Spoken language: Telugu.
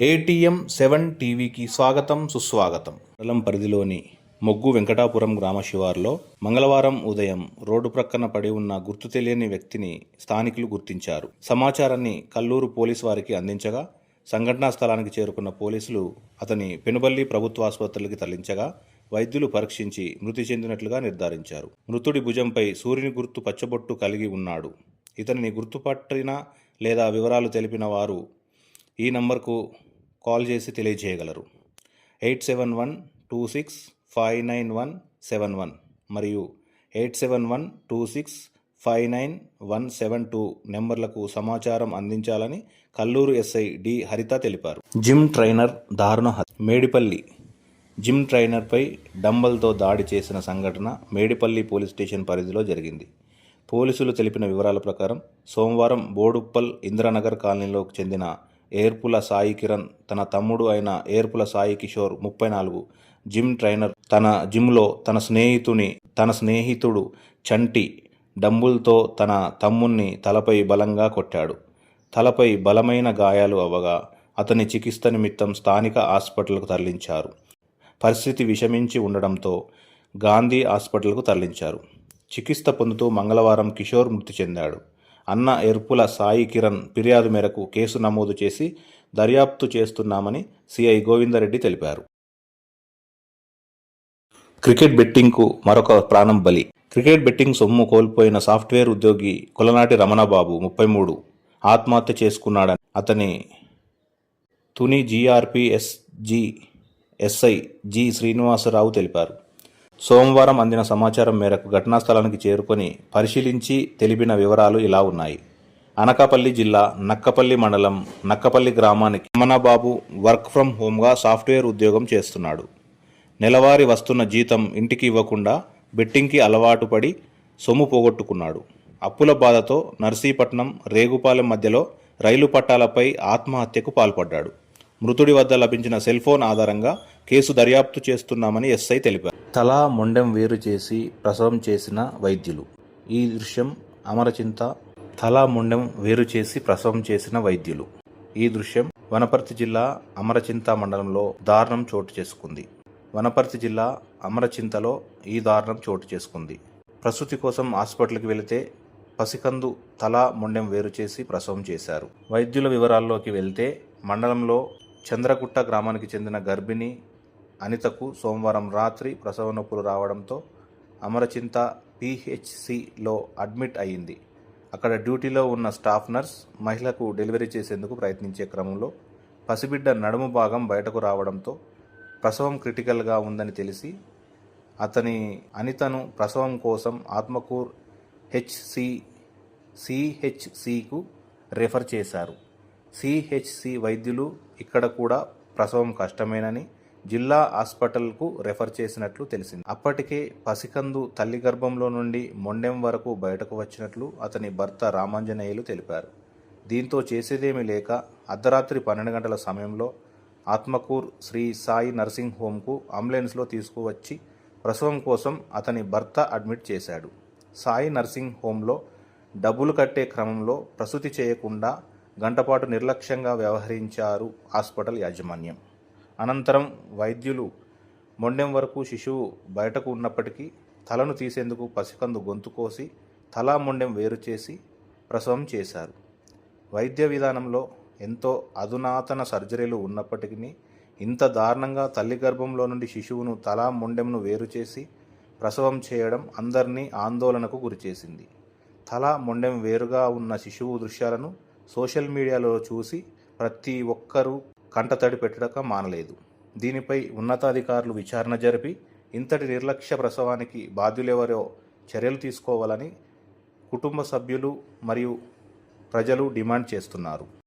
ATM7 టీవీకి స్వాగతం సుస్వాగతం. మండలం పరిధిలోని మొగ్గు వెంకటాపురం గ్రామ శివారులో మంగళవారం ఉదయం రోడ్డు ప్రక్కన పడి ఉన్న గుర్తు తెలియని వ్యక్తిని స్థానికులు గుర్తించారు. సమాచారాన్ని కల్లూరు పోలీసు వారికి అందించగా సంఘటనా స్థలానికి చేరుకున్న పోలీసులు అతని పెనుబల్లి ప్రభుత్వ ఆసుపత్రికి తరలించగా వైద్యులు పరీక్షించి మృతి చెందినట్లుగా నిర్ధారించారు. మృతుడి భుజంపై సూర్యుని గుర్తు పచ్చబొట్టు కలిగి ఉన్నాడు. ఇతనిని గుర్తుపట్టిన లేదా వివరాలు తెలిపిన వారు ఈ నంబర్కు కాల్ చేసి తెలియజేయగలరు. 8712659171 మరియు 8712659172 నెంబర్లకు సమాచారం అందించాలని కల్లూరు ఎస్ఐ డి హరిత తెలిపారు. జిమ్ ట్రైనర్ దారుణ హత్య. మేడిపల్లి జిమ్ ట్రైనర్పై డంబల్తో దాడి చేసిన సంఘటన మేడిపల్లి పోలీస్ స్టేషన్ పరిధిలో జరిగింది. పోలీసులు తెలిపిన వివరాల ప్రకారం సోమవారం బోడుప్పల్ ఇంద్రనగర్ కాలనీలోకి చెందిన ఏర్పుల సాయి కిరణ్ తన తమ్ముడు అయిన ఏర్పుల సాయి కిషోర్ 34 జిమ్ ట్రైనర్ తన జిమ్లో తన స్నేహితుడు చంటి డంబుల్తో తన తమ్ముణ్ణి తలపై బలంగా కొట్టాడు. తలపై బలమైన గాయాలు అవ్వగా అతని చికిత్స నిమిత్తం స్థానిక హాస్పిటల్కు తరలించారు. పరిస్థితి విషమించి ఉండడంతో గాంధీ హాస్పిటల్కు తరలించారు. చికిత్స పొందుతూ మంగళవారం కిషోర్ మృతి చెందాడు. అన్న ఎర్పుల సాయి కిరణ్ ఫిర్యాదు మేరకు కేసు నమోదు చేసి దర్యాప్తు చేస్తున్నామని సిఐ గోవిందరెడ్డి తెలిపారు. క్రికెట్ బెట్టింగ్కు మరొక ప్రాణం బలి. క్రికెట్ బెట్టింగ్ సొమ్ము కోల్పోయిన సాఫ్ట్వేర్ ఉద్యోగి కొలనాటి రమణబాబు 33 ఆత్మహత్య చేసుకున్నాడని అతని తుని జీఆర్పీఎస్జీ ఎస్ఐ జి శ్రీనివాసరావు తెలిపారు. సోమవారం అందిన సమాచారం మేరకు ఘటనా స్థలానికి చేరుకొని పరిశీలించి తెలిపిన వివరాలు ఇలా ఉన్నాయి. అనకాపల్లి జిల్లా నక్కపల్లి మండలం నక్కపల్లి గ్రామానికి రమణబాబు వర్క్ ఫ్రం హోమ్గా సాఫ్ట్వేర్ ఉద్యోగం చేస్తున్నాడు. నెలవారీ వస్తున్న జీతం ఇంటికి ఇవ్వకుండా బెట్టింగ్కి అలవాటు పడి సొమ్ము పోగొట్టుకున్నాడు. అప్పుల బాధతో నర్సీపట్నం రేగుపాలెం మధ్యలో రైలు పట్టాలపై ఆత్మహత్యకు పాల్పడ్డాడు. మృతుడి వద్ద లభించిన సెల్ ఫోన్ ఆధారంగా కేసు దర్యాప్తు చేస్తున్నామని ఎస్ఐ తెలిపారు. తల మొండెం వేరు చేసి ప్రసవం చేసిన వైద్యులు. ఈ దృశ్యం అమరచింత. తల మొండెం వేరు చేసి ప్రసవం చేసిన వైద్యులు. ఈ దృశ్యం వనపర్తి జిల్లా అమరచింత మండలంలో దారుణం చోటు చేసుకుంది. వనపర్తి జిల్లా అమరచింతలో ఈ దారుణం చోటు చేసుకుంది. ప్రసూతి కోసం హాస్పిటల్కి వెళితే పసికందు తల మొండెం వేరు చేసి ప్రసవం చేశారు. వైద్యుల వివరాల్లోకి వెళ్తే మండలంలో చంద్రగుట్ట గ్రామానికి చెందిన గర్భిణి అనితకు సోమవారం రాత్రి ప్రసవ నొప్పులు రావడంతో అమరచింత పిహెచ్సిలో అడ్మిట్ అయ్యింది. అక్కడ డ్యూటీలో ఉన్న స్టాఫ్ నర్స్ మహిళకు డెలివరీ చేసేందుకు ప్రయత్నించే క్రమంలో పసిబిడ్డ నడుము భాగం బయటకు రావడంతో ప్రసవం క్రిటికల్గా ఉందని తెలిసి అనితను ప్రసవం కోసం ఆత్మకూర్ సిహెచ్సికు రెఫర్ చేశారు. సిహెచ్సి వైద్యులు ఇక్కడ కూడా ప్రసవం కష్టమేనని జిల్లా హాస్పిటల్కు రెఫర్ చేసినట్లు తెలిసింది. అప్పటికే పసికందు తల్లి గర్భంలో నుండి మొండెం వరకు బయటకు వచ్చినట్లు అతని భర్త రామాంజనేయులు తెలిపారు. దీంతో చేసేదేమీ లేక అర్ధరాత్రి 12 గంటల సమయంలో ఆత్మకూర్ శ్రీ సాయి నర్సింగ్ హోమ్కు అంబులెన్స్లో తీసుకువచ్చి ప్రసవం కోసం అతని భర్త అడ్మిట్ చేశాడు. సాయి నర్సింగ్ హోంలో డబ్బులు కట్టే క్రమంలో ప్రసూతి చేయకుండా గంటపాటు నిర్లక్ష్యంగా వ్యవహరించారు హాస్పిటల్ యాజమాన్యం. అనంతరం వైద్యులు మొండెం వరకు శిశువు బయటకు ఉన్నప్పటికీ తలను తీసేందుకు పసికందు గొంతు కోసి తల మొండెం వేరు చేసి ప్రసవం చేశారు. వైద్య విధానంలో ఎంతో అధునాతన సర్జరీలు ఉన్నప్పటికీ ఇంత దారుణంగా తల్లి గర్భంలో నుండి శిశువును తల మొండెంను వేరు చేసి ప్రసవం చేయడం అందరినీ ఆందోళనకు గురిచేసింది. తల మొండెం వేరుగా ఉన్న శిశువు దృశ్యాలను సోషల్ మీడియాలో చూసి ప్రతి ఒక్కరూ కంటతడి పెట్టక మానలేదు. దీనిపై ఉన్నతాధికారులు విచారణ జరిపి ఇంతటి నిర్లక్ష్య ప్రసవానికి బాధ్యులెవరో చర్యలు తీసుకోవాలని కుటుంబ సభ్యులు మరియు ప్రజలు డిమాండ్ చేస్తున్నారు.